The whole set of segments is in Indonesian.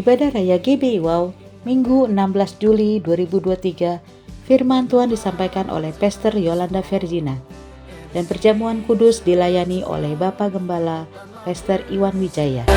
Ibadah Raya GBI Wow, Minggu 16 Juli 2023, firman Tuhan disampaikan oleh Pastor Yolanda Vergina, dan perjamuan kudus dilayani oleh Bapak Gembala Pastor Iwan Wijaya.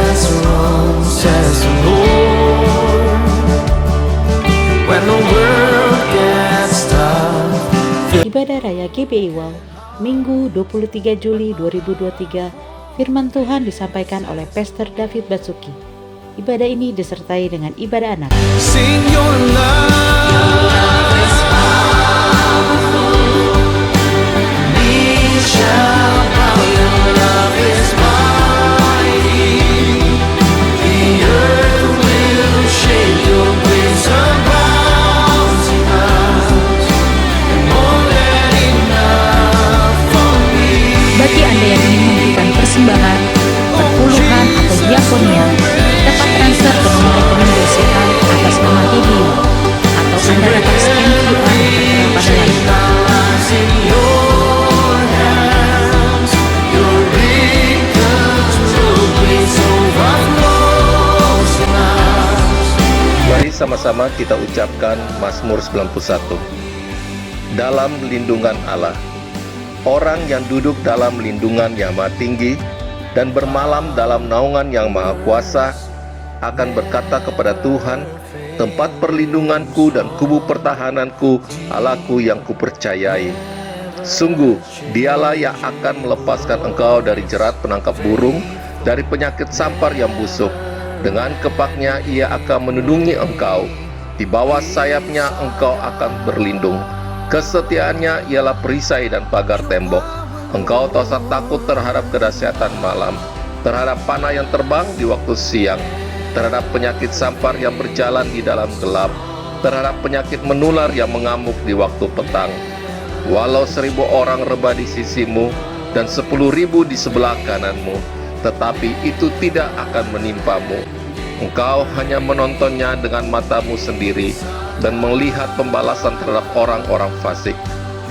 Ibadah Raya GBI Wow, Minggu 23 Juli 2023, firman Tuhan disampaikan oleh Pastor David Basuki. Ibadah ini disertai dengan ibadah anak. Sing your love is powerful. We shall bow, your love is mighty. The earth will shake, your grace abounds in us. More than enough for me. Bagi Anda yang ingin memberikan persembahan, perpuluhan atau diakonia, dapat transfer ke nomor rekening BCA atas nama GBI atau Anda dapat scan QR tertera pada layar. In your hands, your big control, grace overflows in us. Mari sama-sama kita ucapkan Mazmur 91. Dalam lindungan Allah. Orang yang duduk dalam lindungan yang maha tinggi dan bermalam dalam naungan yang maha kuasa akan berkata kepada Tuhan, tempat perlindunganku dan kubu pertahananku, Allahku yang kupercayai. Sungguh, dialah yang akan melepaskan engkau dari jerat penangkap burung, dari penyakit sampar yang busuk. Dengan kepaknya ia akan melindungi engkau. Di bawah sayapnya engkau akan berlindung. Kesetiaannya ialah perisai dan pagar tembok. Engkau tak usah takut terhadap kedahsyatan malam, terhadap panah yang terbang di waktu siang, terhadap penyakit sampar yang berjalan di dalam gelap, terhadap penyakit menular yang mengamuk di waktu petang. Walau 1.000 orang rebah di sisimu dan 10.000 di sebelah kananmu, tetapi itu tidak akan menimpamu. Engkau hanya menontonnya dengan matamu sendiri dan melihat pembalasan terhadap orang-orang fasik.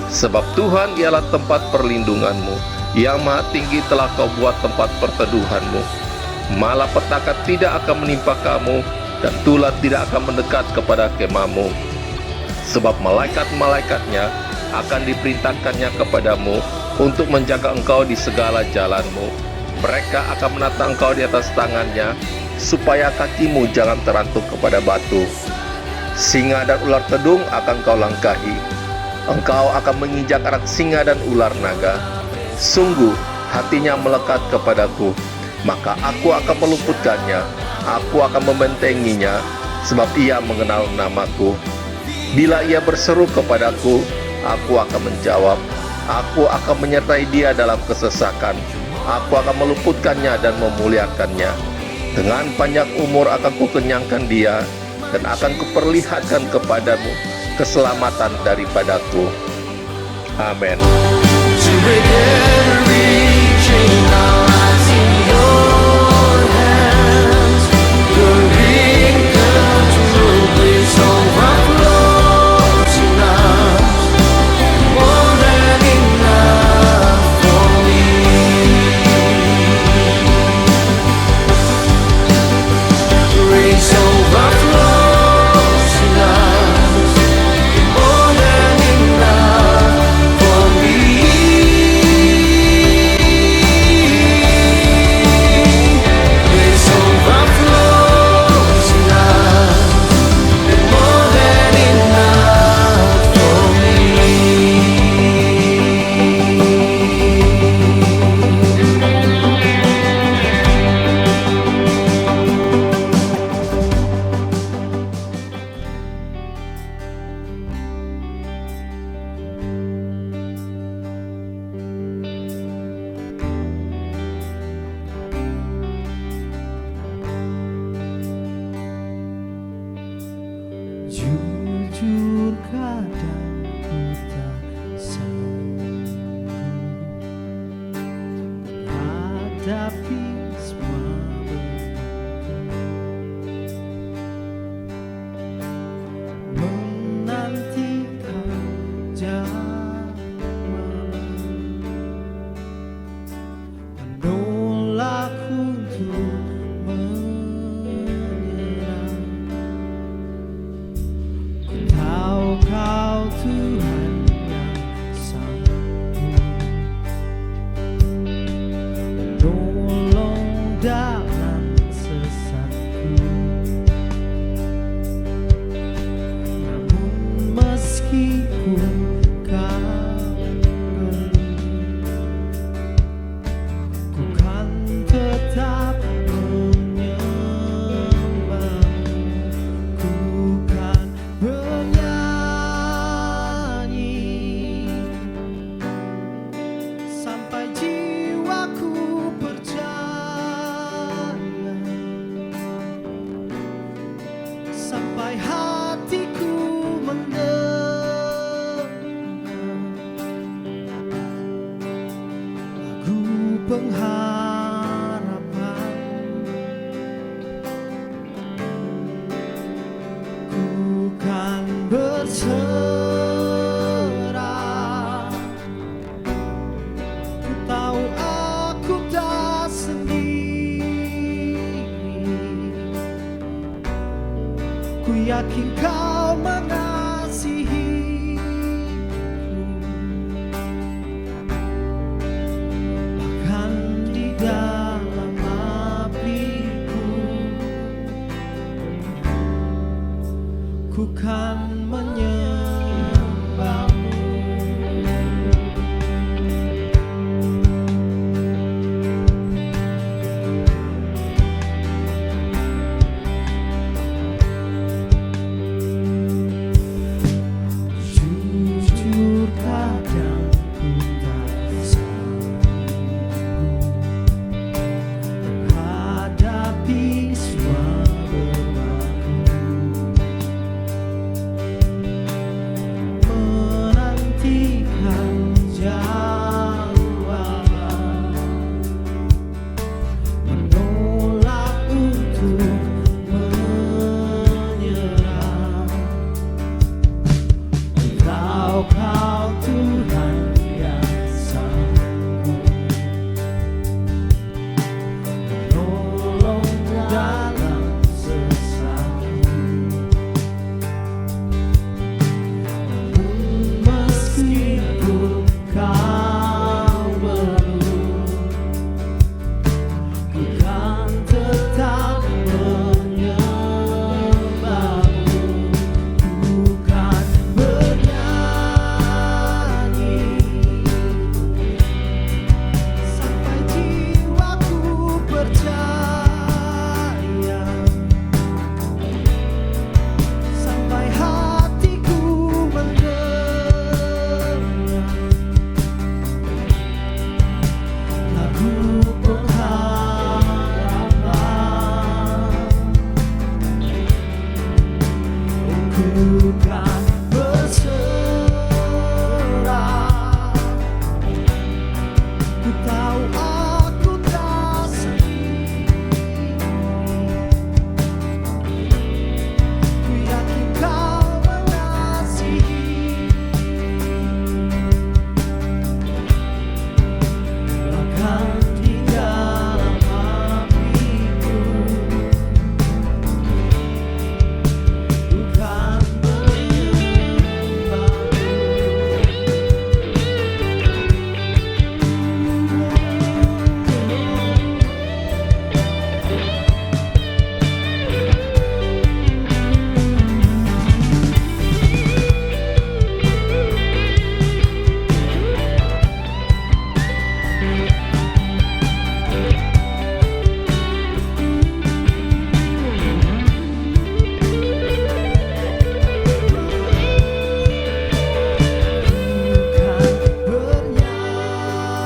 Sebab Tuhan ialah tempat perlindunganmu, yang maha tinggi telah kau buat tempat perteduhanmu. Malapetaka tidak akan menimpa kamu, dan tulah tidak akan mendekat kepada kemahmu. Sebab malaikat-malaikatnya akan diperintahkannya kepadamu untuk menjaga engkau di segala jalanmu. Mereka akan menata engkau di atas tangannya, supaya kakimu jangan terantuk kepada batu. Singa dan ular tedung akan kau langkahi. Engkau akan menginjak anak singa dan ular naga. Sungguh hatinya melekat kepadaku, maka aku akan meluputkannya. Aku akan membentenginya, sebab ia mengenal namaku. Bila ia berseru kepadaku, aku akan menjawab. Aku akan menyertai dia dalam kesesakan. Aku akan meluputkannya dan memuliakannya. Dengan panjang umur akan kukenyangkan dia, dan akan kuperlihatkan kepadamu keselamatan daripadaku. Amin. To break every chain, our lives in your hands. Your big control, grace overflows in us. More than enough for me. Grace overflows in us. More than enough for me. Grace overflows in us. More than enough for me. Jujur kadang ku tak sanggup hadapi semua beban, menantikan jam malam, menolak untuk menyerah. berserah. Ku tahu aku tak sendiri. Ku yakin kau mengasihiku. Bahkan di dalam apiku, ku kan menyembahmu. Jujur kadang ku tak sanggup menghadapi semua bebanku, menantikan jawaban, menolak untuk menyerah. Kau Tuhan yang sanggup menolong dalam sesatku. Namun meskipun kau belum, ku kan tetap menyembahmu. Ku kan bernyanyi sampai jiwaku percaya, sampai hatiku mendengar lagu pengharapan. Ku kan berserah. Ku tahu aku tak sendiri. Ku yakin kau mengasihi. Bahkan di dalam apiku, ku kan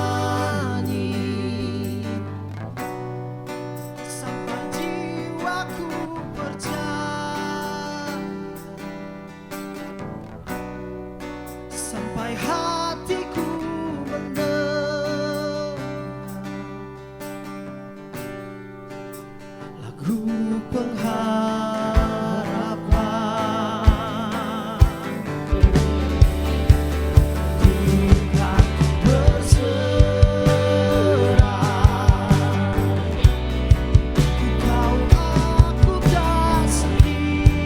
bernyanyi sampai jiwaku percaya, sampai hatiku mendengar lagu pengharapan. Ku kan berserah. Ku tahu aku tak sendiri.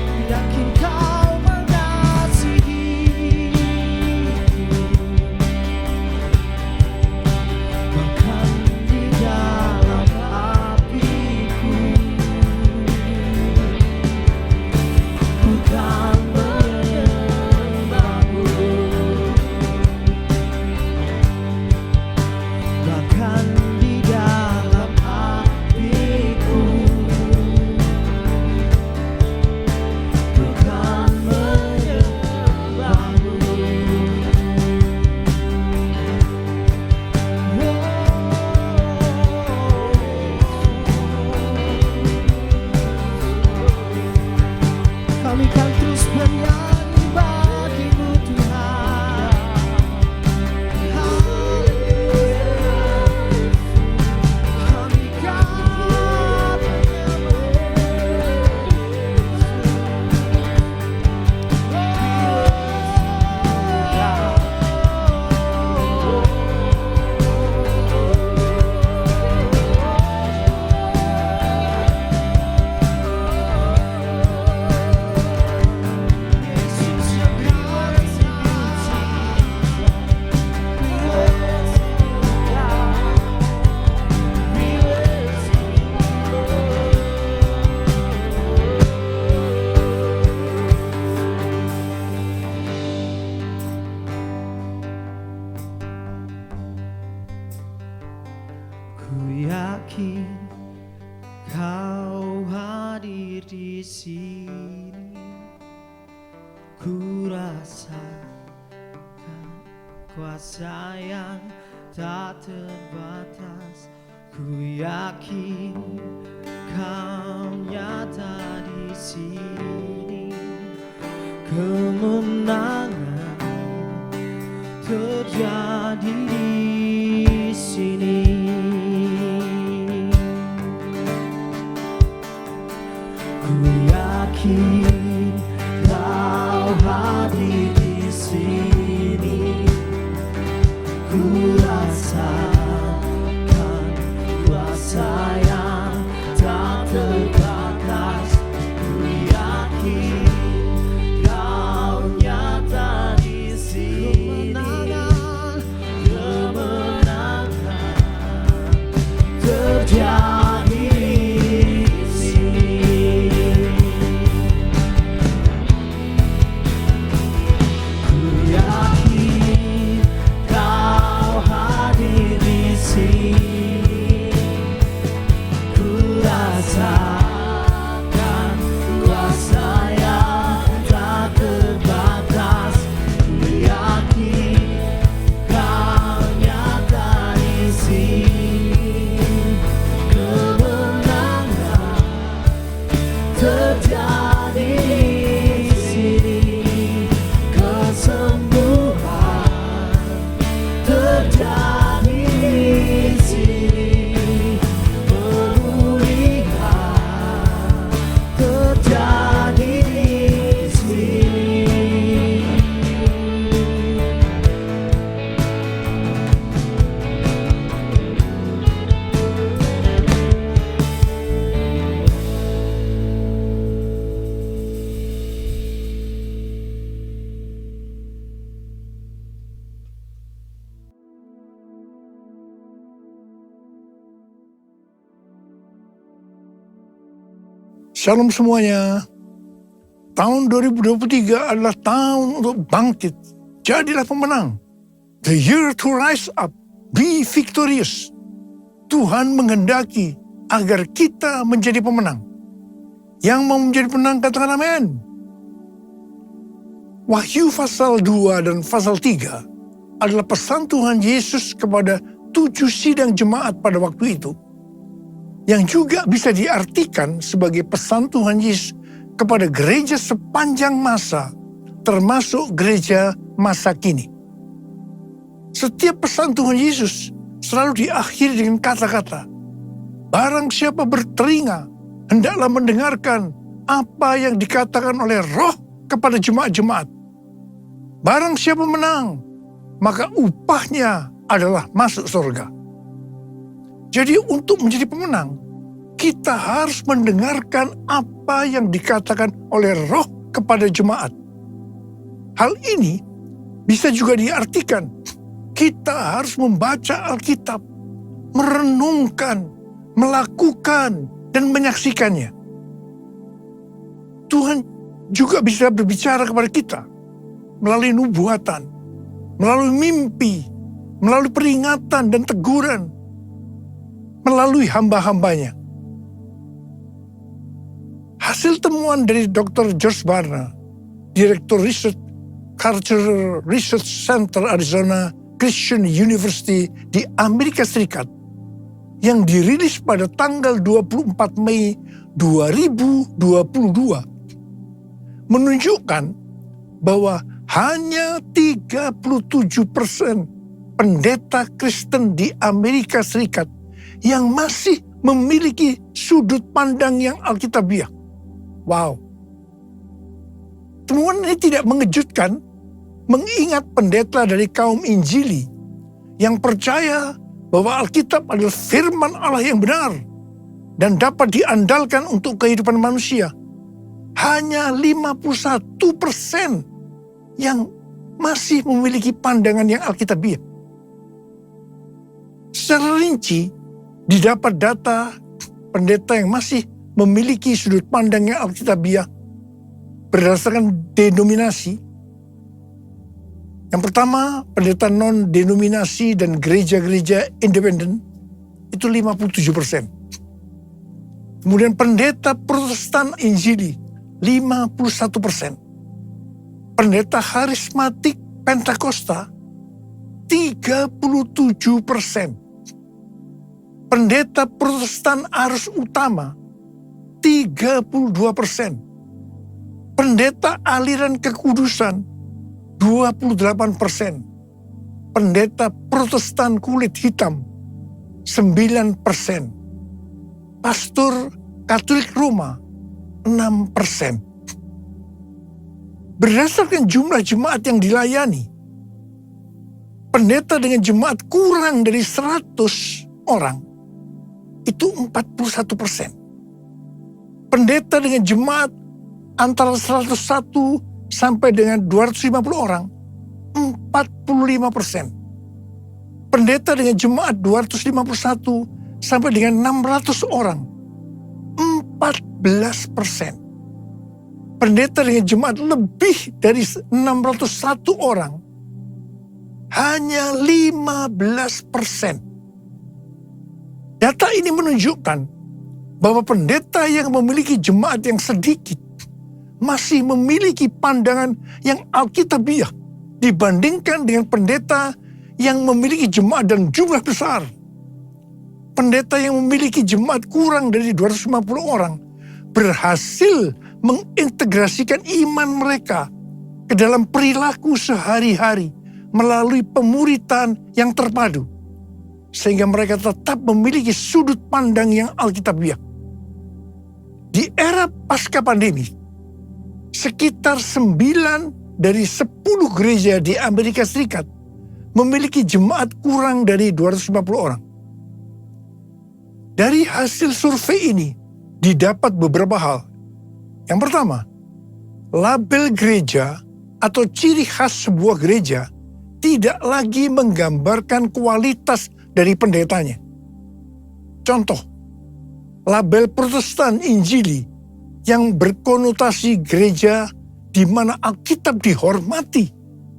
Ku yakin kau mengasihiku. Bahkan Ku yakin Kau hadir di sini. Ku rasakan kuasa yang tak terbatas. Ku yakin Kau nyata di sini. Kemenangan terjadi di sini. Ku yakin Kau hadir di sini. Ku rasakan kuasa yang tak terbatas. Ku yakin Kau nyata di sini. Kemenangan terjadi di sini. Ku yakin Kau hadir di sini. Ku rasakan kuasa yang tak terbatas. Ku yakin Kau nyata di sini. Kemenangan terjadi di sini. Kesembuhan terjadi di sini. Pemulihan terjadi di sini. Shalom semuanya. Tahun 2023 adalah tahun untuk bangkit. Jadilah pemenang. The year to rise up. Be victorious. Tuhan menghendaki agar kita menjadi pemenang. Yang mau menjadi pemenang katakan amin. Wahyu pasal 2 dan pasal 3 adalah pesan Tuhan Yesus kepada 7 sidang jemaat pada waktu itu, yang juga bisa diartikan sebagai pesan Tuhan Yesus kepada gereja sepanjang masa, termasuk gereja masa kini. Setiap pesan Tuhan Yesus selalu diakhiri dengan kata-kata, barang siapa bertelinga, hendaklah mendengarkan apa yang dikatakan oleh Roh kepada jemaat-jemaat. Barang siapa menang, maka upahnya adalah masuk surga. Jadi untuk menjadi pemenang, kita harus mendengarkan apa yang dikatakan oleh Roh kepada jemaat. Hal ini bisa juga diartikan, kita harus membaca Alkitab, merenungkan, melakukan, dan menyaksikannya. Tuhan juga bisa berbicara kepada kita melalui nubuatan, melalui mimpi, melalui peringatan dan teguran, melalui hamba-hambanya. Hasil temuan dari Dr. George Barna, Direktur Riset Cultural Research Center Arizona Christian University di Amerika Serikat, yang dirilis pada tanggal 24 Mei 2022, menunjukkan bahwa hanya 37% pendeta Kristen di Amerika Serikat yang masih memiliki sudut pandang yang alkitabiah. Wow. Temuan ini tidak mengejutkan, mengingat pendeta dari kaum Injili yang percaya bahwa Alkitab adalah firman Allah yang benar dan dapat diandalkan untuk kehidupan manusia. Hanya 51% yang masih memiliki pandangan yang alkitabiah. Secara rinci, didapat data pendeta yang masih memiliki sudut pandang yang alkitabiah berdasarkan denominasi. Yang pertama, pendeta non-denominasi dan gereja-gereja independen. itu 57%. Kemudian pendeta Protestan Injili 51%. Pendeta Karismatik Pentakosta 37%. Pendeta Protestan Arus Utama 32%. Pendeta Aliran Kekudusan 28%. Pendeta Protestan Kulit Hitam 9%. Pastor Katolik Roma 6%. Berdasarkan jumlah jemaat yang dilayani, pendeta dengan jemaat kurang dari 100 orang itu 41%. Pendeta dengan jemaat antara 101 sampai dengan 250 orang 45%. Pendeta dengan jemaat 251 sampai dengan 600 orang 14%. Pendeta dengan jemaat lebih dari 601 orang hanya 15%. Data ini menunjukkan bahwa pendeta yang memiliki jemaat yang sedikit masih memiliki pandangan yang alkitabiah dibandingkan dengan pendeta yang memiliki jemaat dan jumlah besar. Pendeta yang memiliki jemaat kurang dari 250 orang berhasil mengintegrasikan iman mereka ke dalam perilaku sehari-hari melalui pemuritan yang terpadu, sehingga mereka tetap memiliki sudut pandang yang alkitabiah. Di era pasca pandemi, sekitar 9 dari 10 gereja di Amerika Serikat memiliki jemaat kurang dari 250 orang. Dari hasil survei ini didapat beberapa hal. Yang pertama, label gereja atau ciri khas sebuah gereja tidak lagi menggambarkan kualitas dari pendetanya. Contoh, label Protestan Injili yang berkonotasi gereja di mana Alkitab dihormati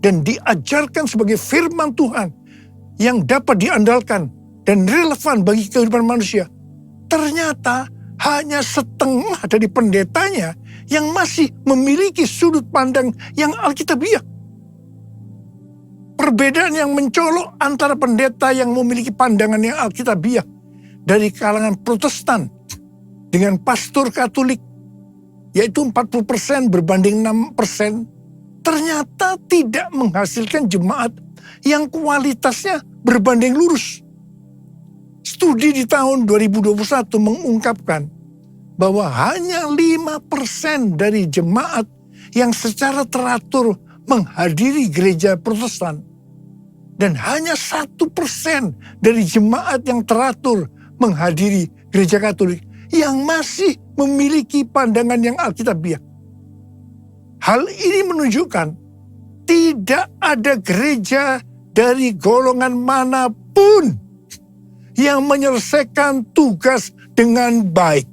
dan diajarkan sebagai firman Tuhan yang dapat diandalkan dan relevan bagi kehidupan manusia, ternyata hanya setengah dari pendetanya yang masih memiliki sudut pandang yang alkitabiah. Perbedaan yang mencolok antara pendeta yang memiliki pandangan yang alkitabiah dari kalangan Protestan dengan pastor Katolik, yaitu 40% berbanding 6%, ternyata tidak menghasilkan jemaat yang kualitasnya berbanding lurus. Studi di tahun 2021 mengungkapkan bahwa hanya 5% dari jemaat yang secara teratur menghadiri gereja Protestan dan hanya 1% dari jemaat yang teratur menghadiri gereja Katolik yang masih memiliki pandangan yang alkitabiah. Hal ini menunjukkan tidak ada gereja dari golongan manapun yang menyelesaikan tugas dengan baik.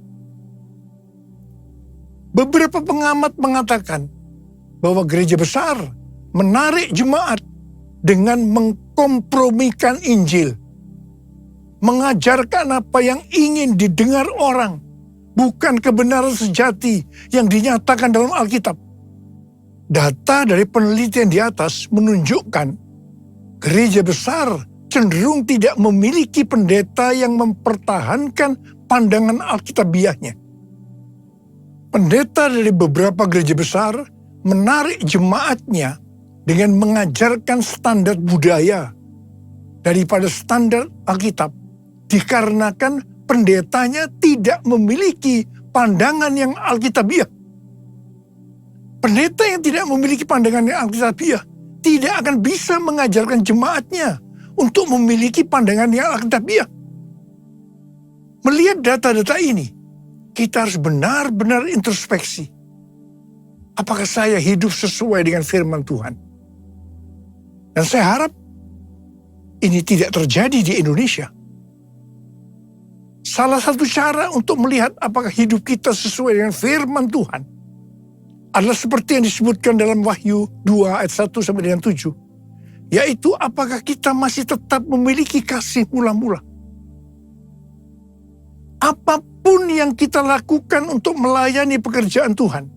Beberapa pengamat mengatakan bahwa gereja besar menarik jemaat dengan mengkompromikan Injil, mengajarkan apa yang ingin didengar orang, bukan kebenaran sejati yang dinyatakan dalam Alkitab. Data dari penelitian di atas menunjukkan gereja besar cenderung tidak memiliki pendeta yang mempertahankan pandangan alkitabiahnya. Pendeta dari beberapa gereja besar menarik jemaatnya dengan mengajarkan standar budaya daripada standar Alkitab, dikarenakan pendetanya tidak memiliki pandangan yang alkitabiah. Pendeta yang tidak memiliki pandangan yang alkitabiah tidak akan bisa mengajarkan jemaatnya untuk memiliki pandangan yang alkitabiah. Melihat data-data ini, kita harus benar-benar introspeksi. Apakah saya hidup sesuai dengan firman Tuhan? Dan saya harap ini tidak terjadi di Indonesia. Salah satu cara untuk melihat apakah hidup kita sesuai dengan firman Tuhan adalah seperti yang disebutkan dalam Wahyu 2 ayat 1 sampai dengan 7. Yaitu apakah kita masih tetap memiliki kasih mula-mula. Apapun yang kita lakukan untuk melayani pekerjaan Tuhan,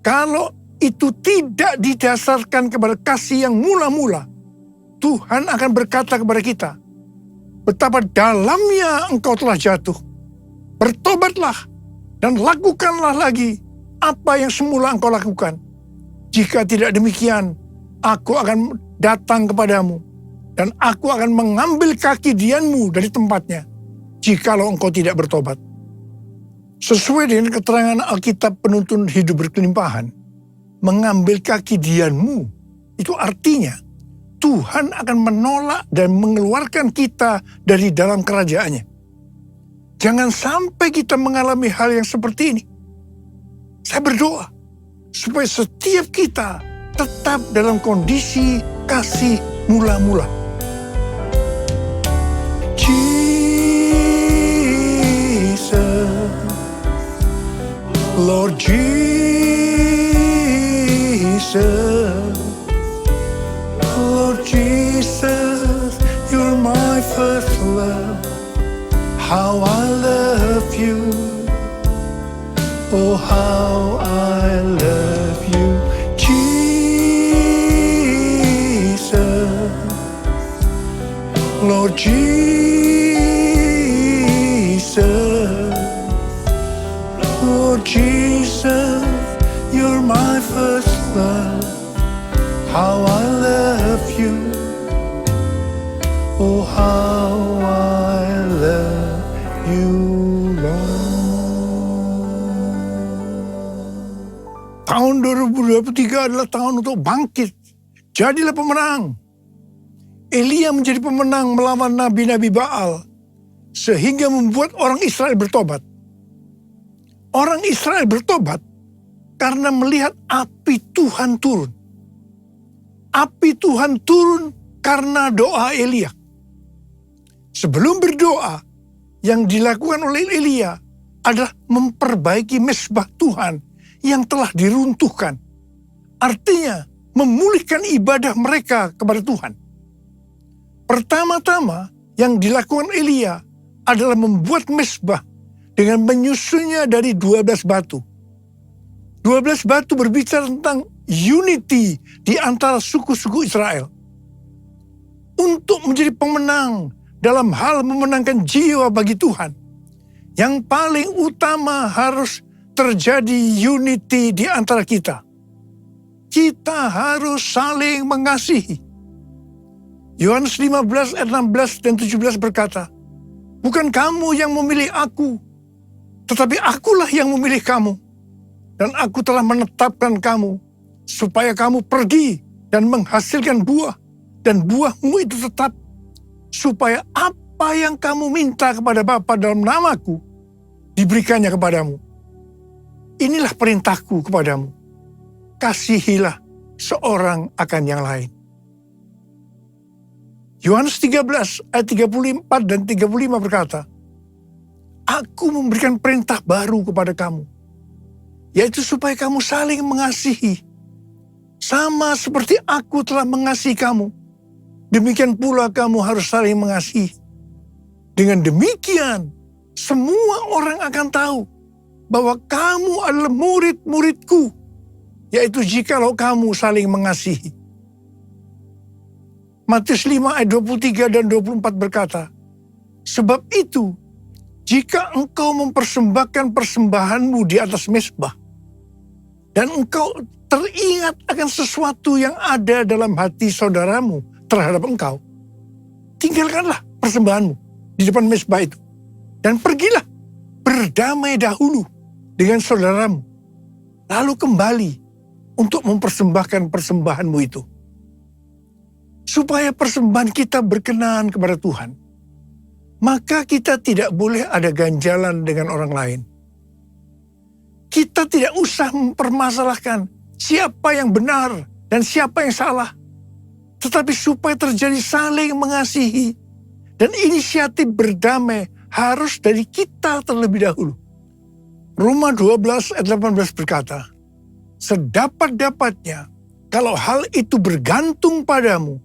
kalau itu tidak didasarkan kepada kasih yang mula-mula, Tuhan akan berkata kepada kita, betapa dalamnya engkau telah jatuh. Bertobatlah dan lakukanlah lagi apa yang semula engkau lakukan. Jika tidak demikian, aku akan datang kepadamu dan aku akan mengambil kaki dianmu dari tempatnya, jikalau engkau tidak bertobat. Sesuai dengan keterangan Alkitab penuntun hidup berkelimpahan, mengambil kaki dianmu, itu artinya Tuhan akan menolak dan mengeluarkan kita dari dalam kerajaannya. Jangan sampai kita mengalami hal yang seperti ini. Saya berdoa supaya setiap kita tetap dalam kondisi kasih mula-mula. Jesus, Lord Jesus, Lord Jesus, you're my first love. How I love you, oh how I love you, Jesus, Lord Jesus, Lord Jesus, you're my first love. How I love you, oh how I love you, Lord. Tahun 2023 adalah tahun untuk bangkit. Jadilah pemenang. Elia menjadi pemenang melawan nabi-nabi Baal, sehingga membuat orang Israel bertobat. Orang Israel bertobat karena melihat api Tuhan turun. Api Tuhan turun karena doa Elia. Sebelum berdoa, yang dilakukan oleh Elia adalah memperbaiki mezbah Tuhan yang telah diruntuhkan. Artinya, memulihkan ibadah mereka kepada Tuhan. Pertama-tama yang dilakukan Elia adalah membuat mezbah dengan menyusunnya dari 12 batu. 12 batu berbicara tentang unity di antara suku-suku Israel. Untuk menjadi pemenang dalam hal memenangkan jiwa bagi Tuhan, yang paling utama harus terjadi unity di antara kita. Kita harus saling mengasihi. Yohanes 15 ayat 16 dan 17 berkata, bukan kamu yang memilih aku, tetapi akulah yang memilih kamu. Dan aku telah menetapkan kamu, supaya kamu pergi dan menghasilkan buah, dan buahmu itu tetap, supaya apa yang kamu minta kepada Bapa dalam namaku, diberikannya kepadamu. Inilah perintahku kepadamu, kasihilah seorang akan yang lain. Yohanes 13 ayat 34 dan 35 berkata, aku memberikan perintah baru kepada kamu, yaitu supaya kamu saling mengasihi. Sama seperti aku telah mengasihi kamu, demikian pula kamu harus saling mengasihi. Dengan demikian, semua orang akan tahu bahwa kamu adalah murid-muridku, yaitu jikalau kamu saling mengasihi. Matius 5 ayat 23 dan 24 berkata, sebab itu, jika engkau mempersembahkan persembahanmu di atas mezbah, dan engkau teringat akan sesuatu yang ada dalam hati saudaramu terhadap engkau, tinggalkanlah persembahanmu di depan mezbah itu, dan pergilah berdamai dahulu dengan saudaramu, lalu kembali untuk mempersembahkan persembahanmu itu. Supaya persembahan kita berkenan kepada Tuhan, maka kita tidak boleh ada ganjalan dengan orang lain. Kita tidak usah mempermasalahkan siapa yang benar dan siapa yang salah. Tetapi supaya terjadi saling mengasihi dan inisiatif berdamai harus dari kita terlebih dahulu. Roma 12 ayat 18 berkata, sedapat-dapatnya kalau hal itu bergantung padamu,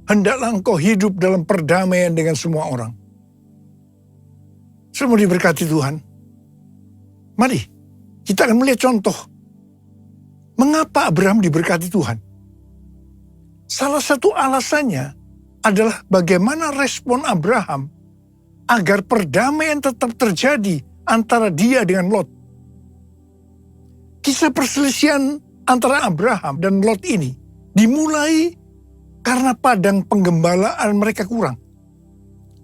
hendaklah engkau hidup dalam perdamaian dengan semua orang. Semua diberkati Tuhan. Mari, kita akan melihat contoh. Mengapa Abraham diberkati Tuhan? Salah satu alasannya adalah bagaimana respon Abraham agar perdamaian tetap terjadi antara dia dengan Lot. Kisah perselisihan antara Abraham dan Lot ini dimulai karena padang penggembalaan mereka kurang.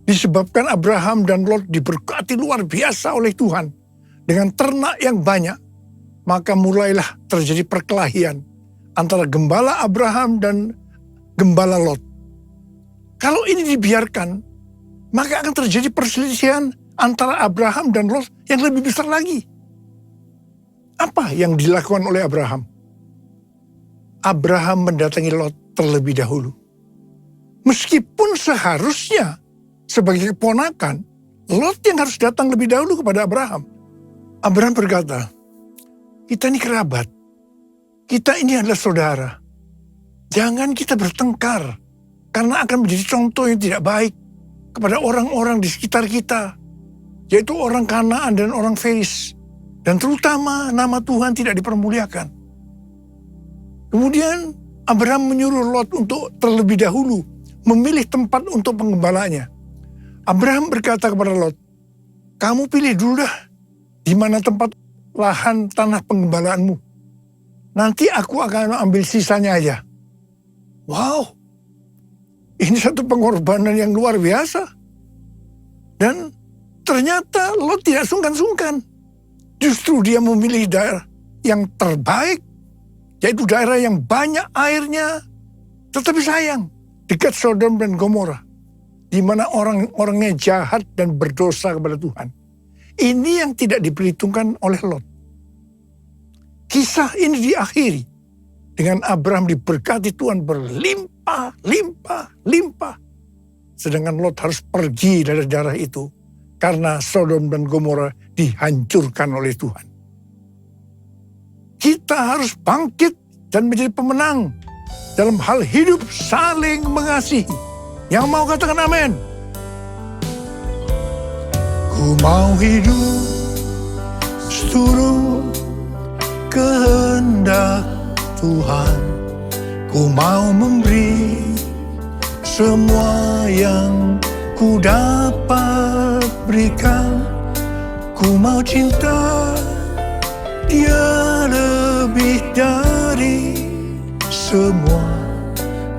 Disebabkan Abraham dan Lot diberkati luar biasa oleh Tuhan dengan ternak yang banyak, maka mulailah terjadi perkelahian antara gembala Abraham dan gembala Lot. Kalau ini dibiarkan, maka akan terjadi perselisihan antara Abraham dan Lot yang lebih besar lagi. Apa yang dilakukan oleh Abraham? Abraham mendatangi Lot terlebih dahulu. Meskipun seharusnya sebagai keponakan, Lot yang harus datang lebih dahulu kepada Abraham. Abraham berkata, kita ini kerabat, kita ini adalah saudara. Jangan kita bertengkar, karena akan menjadi contoh yang tidak baik kepada orang-orang di sekitar kita, yaitu orang Kanaan dan orang Feris. Dan terutama nama Tuhan tidak dipermuliakan. Kemudian Abraham menyuruh Lot untuk terlebih dahulu memilih tempat untuk penggembalanya. Abraham berkata kepada Lot, kamu pilih dulu dah di mana tempat lahan tanah penggembalaanmu. Nanti aku akan ambil sisanya aja. Wow, ini satu pengorbanan yang luar biasa. Dan ternyata Lot tidak sungkan-sungkan. Justru dia memilih daerah yang terbaik, yaitu daerah yang banyak airnya, tetapi sayang, dekat Sodom dan Gomora, di mana orang-orangnya jahat dan berdosa kepada Tuhan. Ini yang tidak diperhitungkan oleh Lot. Kisah ini diakhiri dengan Abraham diberkati Tuhan berlimpah, limpah. Sedangkan Lot harus pergi dari daerah itu karena Sodom dan Gomora dihancurkan oleh Tuhan. Kita harus bangkit dan menjadi pemenang dalam hal hidup saling mengasihi. Yang mau katakan amin. Ku mau hidup seturut kehendak Tuhan. Ku mau memberi semua yang ku dapat berikan. Ku mau cinta Dia lebih dari semua.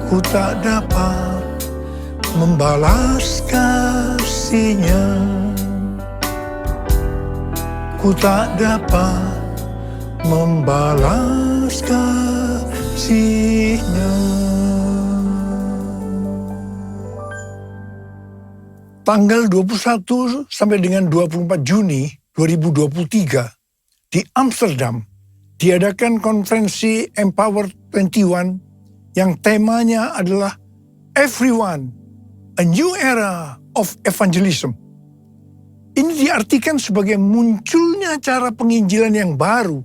Ku tak dapat membalas kasih-Nya. Ku tak dapat membalas kasih-Nya. Tanggal 21 sampai dengan 24 Juni 2023 di Amsterdam diadakan konferensi Empower 21 yang temanya adalah Everyone, a New Era of Evangelism. Ini diartikan sebagai munculnya cara penginjilan yang baru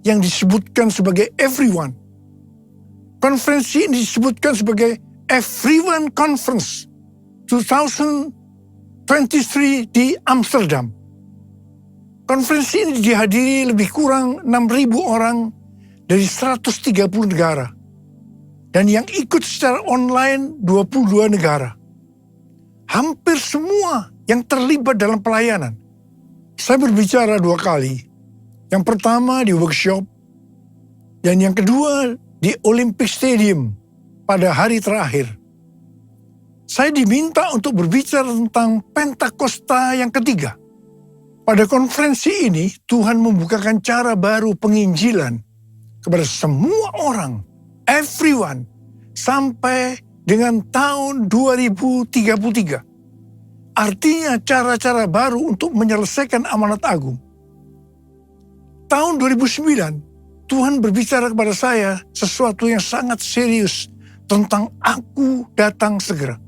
yang disebutkan sebagai Everyone. Konferensi ini disebutkan sebagai Everyone Conference 2023 di Amsterdam. Konferensi ini dihadiri lebih kurang 6.000 orang dari 130 negara. Dan yang ikut secara online 22 negara. Hampir semua yang terlibat dalam pelayanan. Saya berbicara 2 kali. Yang pertama di workshop. Dan yang kedua di Olympic Stadium pada hari terakhir. Saya diminta untuk berbicara tentang Pentakosta yang ketiga. Pada konferensi ini, Tuhan membukakan cara baru penginjilan kepada semua orang, everyone, sampai dengan tahun 2033. Artinya cara-cara baru untuk menyelesaikan amanat agung. Tahun 2009, Tuhan berbicara kepada saya sesuatu yang sangat serius tentang aku datang segera.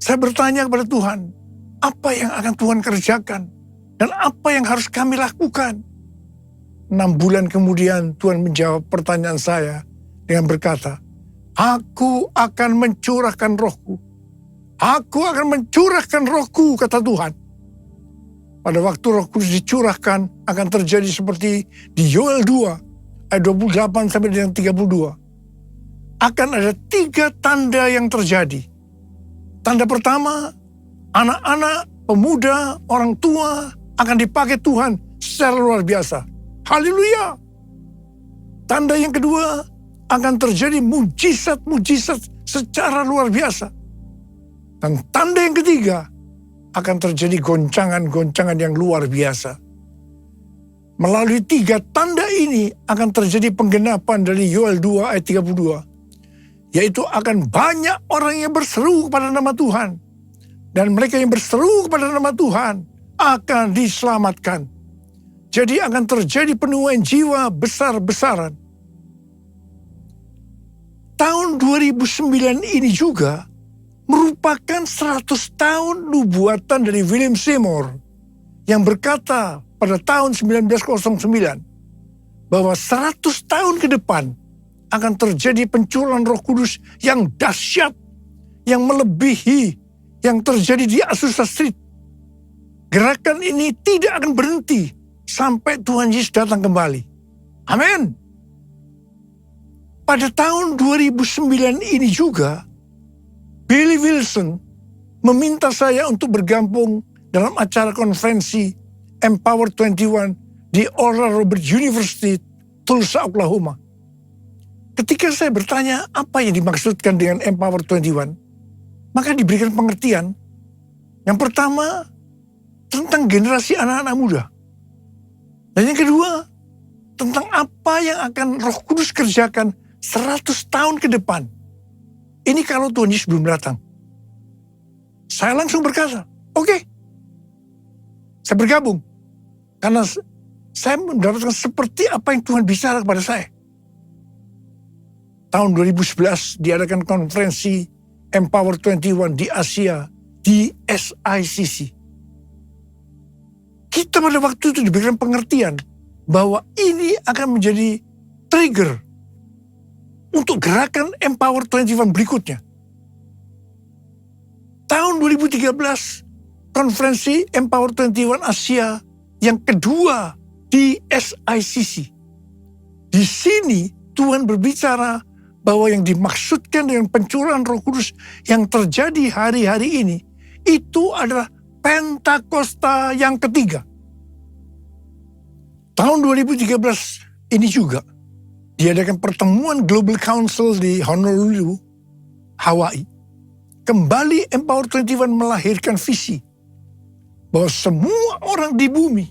Saya bertanya kepada Tuhan, apa yang akan Tuhan kerjakan? Dan apa yang harus kami lakukan? 6 bulan kemudian Tuhan menjawab pertanyaan saya dengan berkata, aku akan mencurahkan rohku. Aku akan mencurahkan rohku, kata Tuhan. pada waktu Roh Kudus dicurahkan akan terjadi seperti di Yoel 2 ayat 28 sampai dengan 32. Akan ada 3 tanda yang terjadi. Tanda pertama, anak-anak, pemuda, orang tua akan dipakai Tuhan secara luar biasa. Haleluya. Tanda yang kedua, akan terjadi mujizat-mujizat secara luar biasa. Dan tanda yang ketiga, akan terjadi goncangan-goncangan yang luar biasa. Melalui 3 tanda ini akan terjadi penggenapan dari Yoel 2 ayat 32. Yaitu akan banyak orang yang berseru kepada nama Tuhan. Dan mereka yang berseru kepada nama Tuhan akan diselamatkan. Jadi akan terjadi penuaian jiwa besar-besaran. Tahun 2009 ini juga merupakan 100 tahun nubuatan dari William Seymour yang berkata pada tahun 1909 bahwa 100 tahun ke depan akan terjadi pencurahan Roh Kudus yang dahsyat, yang melebihi yang terjadi di Azusa Street. Gerakan ini tidak akan berhenti sampai Tuhan Yesus datang kembali. Amin. Pada tahun 2009 ini juga, Billy Wilson meminta saya untuk bergabung dalam acara konferensi Empower 21 di Oral Roberts University, Tulsa, Oklahoma. Ketika saya bertanya apa yang dimaksudkan dengan Empower 21, maka diberikan pengertian. Yang pertama, tentang generasi anak-anak muda. Dan yang kedua, tentang apa yang akan Roh Kudus kerjakan 100 tahun ke depan. Ini kalau Tuhan Yesus belum datang. Saya langsung berkata, oke. Saya bergabung. Karena saya mendapatkan seperti apa yang Tuhan bicara kepada saya. Tahun 2011 diadakan konferensi Empower 21 di Asia, di SICC. Kita pada waktu itu diberikan pengertian bahwa ini akan menjadi trigger untuk gerakan Empower 21 berikutnya. Tahun 2013, konferensi Empower 21 Asia yang kedua di SICC. Di sini Tuhan berbicara bahwa yang dimaksudkan dengan pencurahan Roh Kudus yang terjadi hari-hari ini, itu adalah Pentakosta yang ketiga. Tahun 2013 ini juga diadakan pertemuan Global Council di Honolulu, Hawaii. Kembali Empower 21 melahirkan visi bahwa semua orang di bumi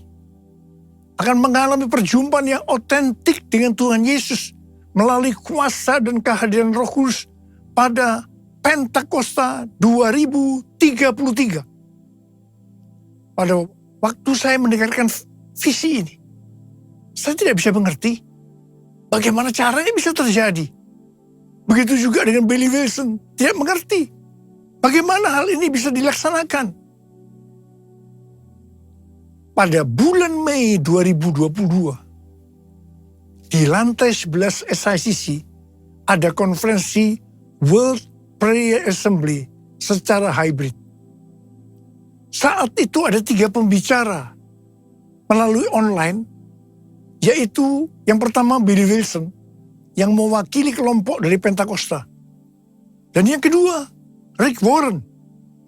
akan mengalami perjumpaan yang otentik dengan Tuhan Yesus melalui kuasa dan kehadiran Roh Kudus pada Pentakosta 2033. Pada waktu saya mendengarkan visi ini, saya tidak bisa mengerti bagaimana caranya bisa terjadi. Begitu juga dengan Billy Wilson, tidak mengerti bagaimana hal ini bisa dilaksanakan. Pada bulan Mei 2022, di lantai 11 SICC, ada konferensi World Prayer Assembly secara hybrid. Saat itu ada 3 pembicara melalui online, yaitu yang pertama Billy Wilson, yang mewakili kelompok dari Pentakosta. Dan yang kedua, Rick Warren,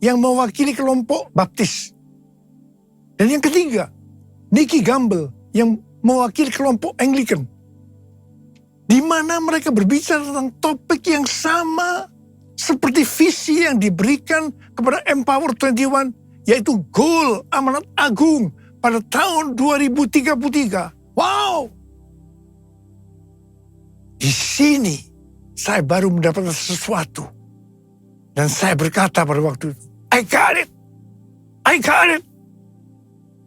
yang mewakili kelompok Baptis. Dan yang ketiga, Nicky Gamble, yang mewakili kelompok Anglican. Di mana mereka berbicara tentang topik yang sama seperti visi yang diberikan kepada Empower 21, yaitu goal amanat agung pada tahun 2033. Wow! Di sini saya baru mendapatkan sesuatu. Dan saya berkata pada waktu itu, I got it! I got it!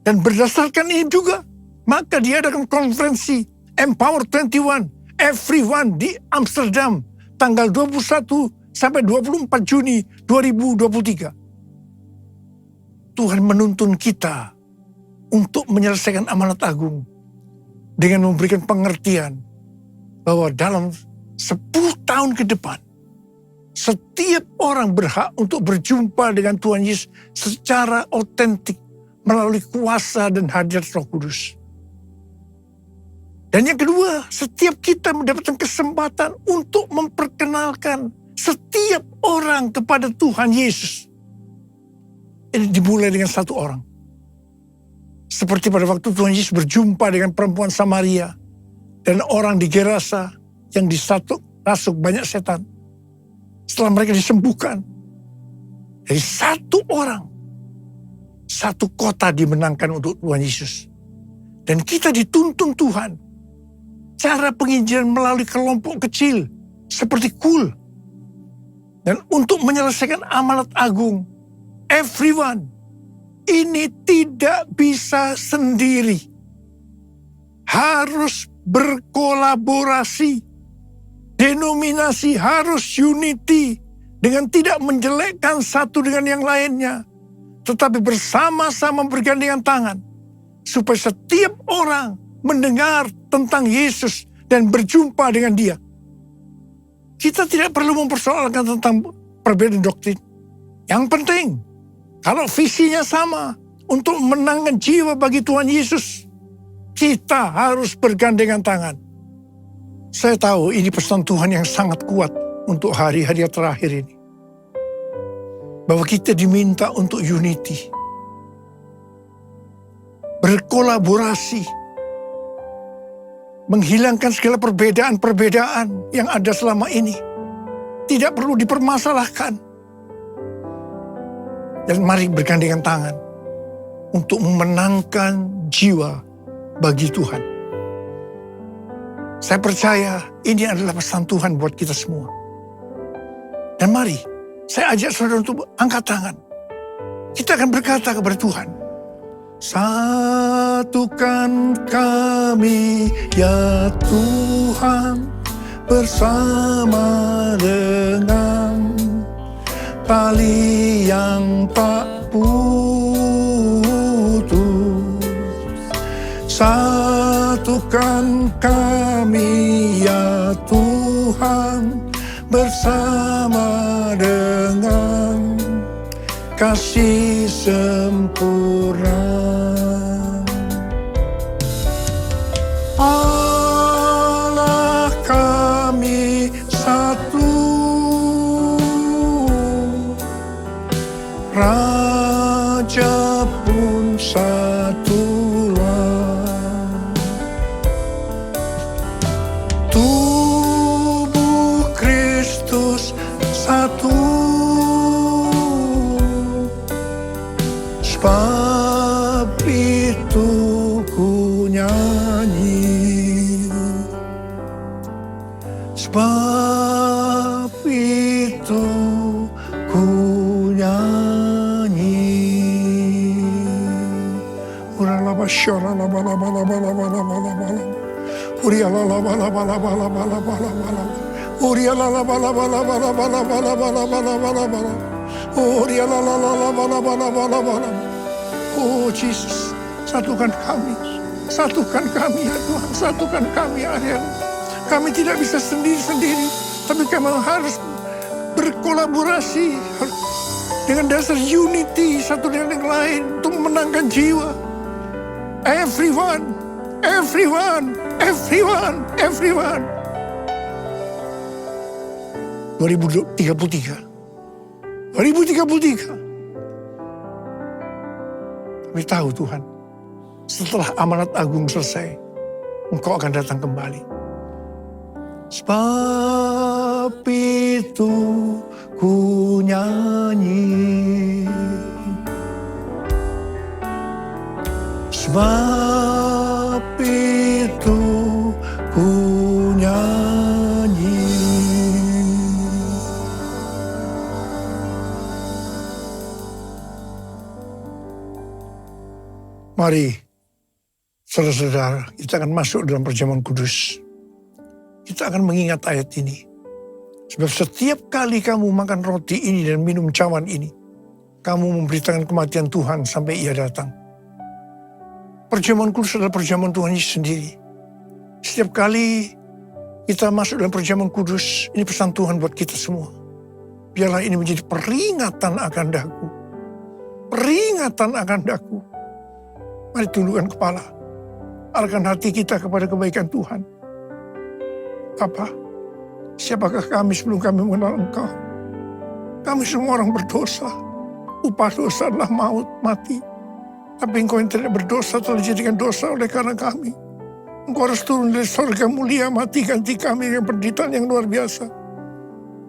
Dan berdasarkan ini juga, maka diadakan konferensi Empower 21, Everyone di Amsterdam, tanggal 21 sampai 24 Juni 2023. Tuhan menuntun kita untuk menyelesaikan amanat agung dengan memberikan pengertian bahwa dalam 10 tahun ke depan, setiap orang berhak untuk berjumpa dengan Tuhan Yesus secara otentik melalui kuasa dan hadirat Roh Kudus. Dan yang kedua, setiap kita mendapatkan kesempatan untuk memperkenalkan setiap orang kepada Tuhan Yesus. Ini dimulai dengan satu orang. Seperti pada waktu Tuhan Yesus berjumpa dengan perempuan Samaria dan orang di Gerasa yang rasuk banyak setan. Setelah mereka disembuhkan, dari satu orang, satu kota dimenangkan untuk Tuhan Yesus. Dan kita dituntun Tuhan. Cara penginjilan melalui kelompok kecil seperti KUL. Dan untuk menyelesaikan amanat agung, everyone, ini tidak bisa sendiri. Harus berkolaborasi. Denominasi harus unity dengan tidak menjelekkan satu dengan yang lainnya. Tetapi bersama-sama bergandengan tangan. Supaya setiap orang mendengar tentang Yesus dan berjumpa dengan Dia. Kita tidak perlu mempersoalkan tentang perbedaan doktrin. Yang penting, kalau visinya sama untuk menangkan jiwa bagi Tuhan Yesus, kita harus bergandengan tangan. Saya tahu ini pesan Tuhan yang sangat kuat untuk hari-hari terakhir ini. Bahwa kita diminta untuk unity. Berkolaborasi. Menghilangkan segala perbedaan-perbedaan yang ada selama ini. Tidak perlu dipermasalahkan. Dan mari bergandengan tangan untuk memenangkan jiwa bagi Tuhan. Saya percaya ini adalah pesan Tuhan buat kita semua. Dan mari, saya ajak saudara untuk angkat tangan. Kita akan berkata kepada Tuhan, satukan kami ya Tuhan bersama dengan tali yang tak putus. Satukan kami ya Tuhan bersama dengan kasih sempurna. Allah kami satu, Raja pun satulah. Tubuh Kristus satu, sebab itu ku nyanyi, sebab itu ku nyanyi. Uralaba syaralaba laba laba laba laba laba laba. Urialaba laba laba laba laba laba laba. Urialaba laba laba laba laba laba laba laba laba. Oh Jesus, satukan kami ya Tuhan, satukan kami ya Tuhan. Kami tidak bisa sendiri-sendiri, tapi kami harus berkolaborasi dengan dasar unity satu dengan yang lain untuk memenangkan jiwa. Everyone. 2033. Kami tahu Tuhan, setelah amanat agung selesai, Engkau akan datang kembali. Sebab itu ku nyanyi, sebab itu ku nyanyi. Mari, saudara-saudara, kita akan masuk dalam perjamuan kudus. Kita akan mengingat ayat ini. Sebab setiap kali kamu makan roti ini dan minum cawan ini, kamu memberitakan kematian Tuhan sampai Ia datang. Perjamuan kudus adalah perjamuan Tuhan Yesus sendiri. Setiap kali kita masuk dalam perjamuan kudus, ini pesan Tuhan buat kita semua. Biarlah ini menjadi peringatan akan daku. Peringatan akan daku. Mari tundukkan kepala. Arahkan hati kita kepada kebaikan Tuhan. Bapa, siapakah kami sebelum kami mengenal Engkau? Kami semua orang berdosa. Upah dosa adalah maut, mati. Tapi Engkau yang tidak berdosa telah dijadikan dosa oleh karena kami. Engkau harus turun dari surga mulia, mati ganti kami dengan penderitaan yang luar biasa.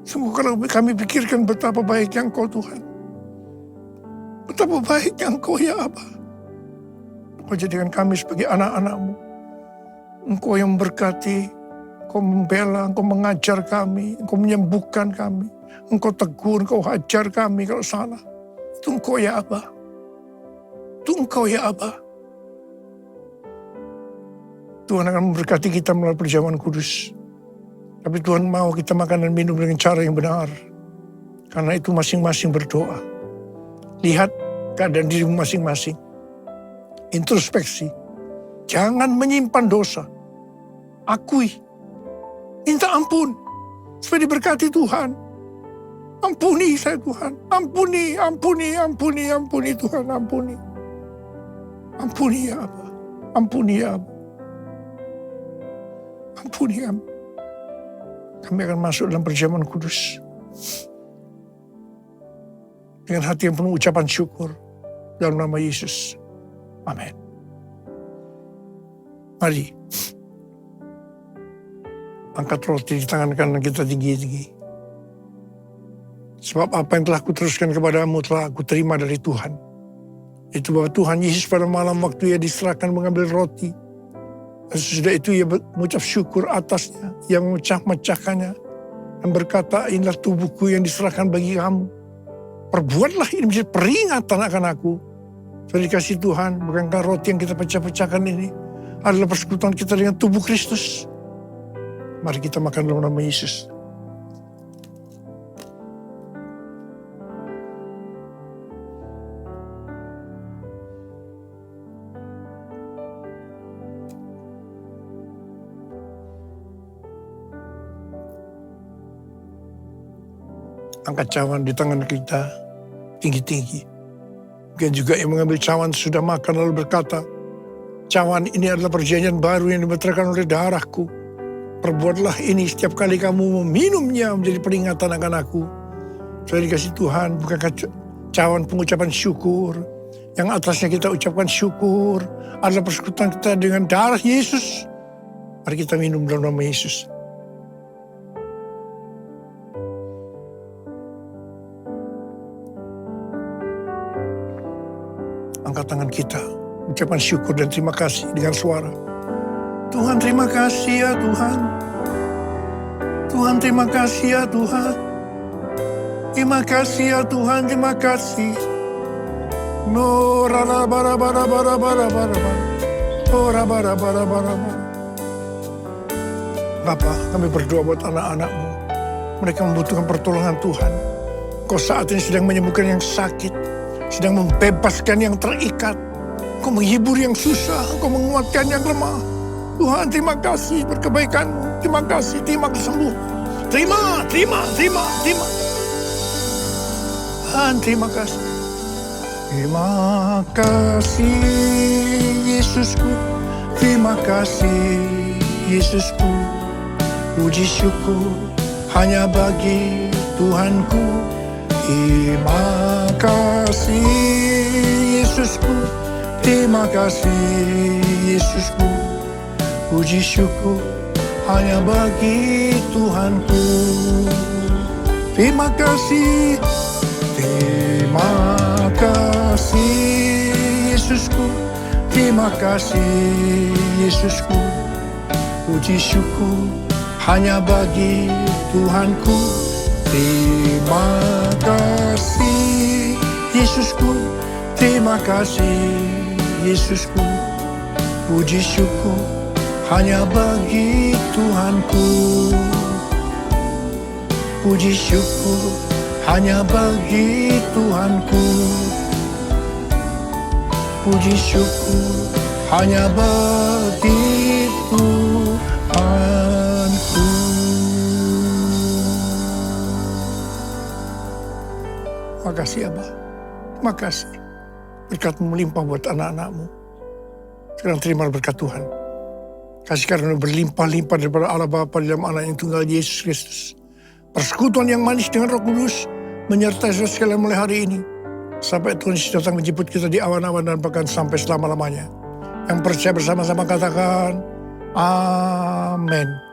Sungguh kalau kami pikirkan betapa baiknya Engkau Tuhan. Betapa baiknya Engkau ya Aba. Engkau jadikan kami sebagai anak-anak-Mu. Engkau yang memberkati, Engkau membela, Engkau mengajar kami, Engkau menyembuhkan kami. Engkau tegur, Engkau hajar kami kalau salah. Itu Engkau ya Aba. Itu Engkau ya Aba. Tuhan akan memberkati kita melalui perjamuan kudus. Tapi Tuhan mau kita makan dan minum dengan cara yang benar. Karena itu masing-masing berdoa. Lihat keadaan dirimu masing-masing. Introspeksi. Jangan menyimpan dosa. Akui. Minta ampun. Supaya diberkati Tuhan. Ampuni saya Tuhan. Ampuni Tuhan. Ampuni. Ampuni ya Aba. Ampuni ya Aba. Ampuni kami. Kami akan masuk dalam perjamuan kudus. Dengan hati yang penuh ucapan syukur. Dalam nama Yesus. Amin. Mari. Angkat roti di tangan kanan kita tinggi-tinggi. Sebab apa yang telah kuteruskan kepadamu telah aku terima dari Tuhan. Itu bahwa Tuhan Yesus pada malam waktu ia diserahkan mengambil roti. Dan sesudah itu ia mengucap syukur atasnya. Ia memecah-mecahkannya. Dan berkata, inilah tubuhku yang diserahkan bagi kamu. Perbuatlah ini menjadi peringatan akan aku. Sudah dikasih Tuhan, bukankah roti yang kita pecah-pecahkan ini adalah persekutuan kita dengan tubuh Kristus. Mari kita makan dalam nama Yesus. Angkat cawan di tangan kita tinggi-tinggi. Mungkin juga yang mengambil cawan sudah makan lalu berkata, cawan ini adalah perjanjian baru yang dimeteraikan oleh darahku. Perbuatlah ini setiap kali kamu meminumnya menjadi peringatan akan aku. Sudah dikasih Tuhan, bukankah cawan pengucapan syukur. Yang atasnya kita ucapkan syukur adalah persekutuan kita dengan darah Yesus. Mari kita minum dalam nama Yesus. Angkat tangan kita, ucapan syukur dan terima kasih dengan suara. Tuhan terima kasih ya Tuhan. Tuhan terima kasih ya Tuhan. Terima kasih ya Tuhan, terima kasih. No rara bara bara bara bara bara bara. Ora bara bara bara bara. Bapa, kami berdoa buat anak-anak-Mu. Mereka membutuhkan pertolongan Tuhan. Kau saat ini sedang menyembuhkan yang sakit. Sedang membebaskan yang terikat. Kau menghibur yang susah. Kau menguatkan yang lemah. Tuhan terima kasih berkebaikan-Mu. Terima kasih, terima kesembuhan. Terima. Tuhan terima kasih. Terima kasih Yesusku. Terima kasih Yesusku. Puji syukur hanya bagi Tuhanku. Terima kasih Yesusku. Terima kasih Yesusku. Puji syukur hanya bagi Tuhanku. Terima kasih. Terima kasih Yesusku. Terima kasih Yesusku. Puji syukur hanya bagi Tuhanku. Terima kasih Yesusku. Terima kasih Yesusku. Puji syukur hanya bagi Tuhanku. Puji syukur hanya bagi Tuhanku. Puji syukur hanya bagi Tuhanku. Terima kasih Abah. Terima kasih. Berkat-Mu melimpah buat anak-anak-Mu. Sekarang terima berkat Tuhan. Kasih karunia berlimpah-limpah daripada Allah Bapa dalam Anak yang tunggal Yesus Kristus. Persekutuan yang manis dengan Roh Kudus menyertai saudara sekalian mulai hari ini. Sampai Tuhan Yesus datang menjemput kita di awan-awan dan bahkan sampai selama-lamanya. Yang percaya bersama-sama katakan, Amin.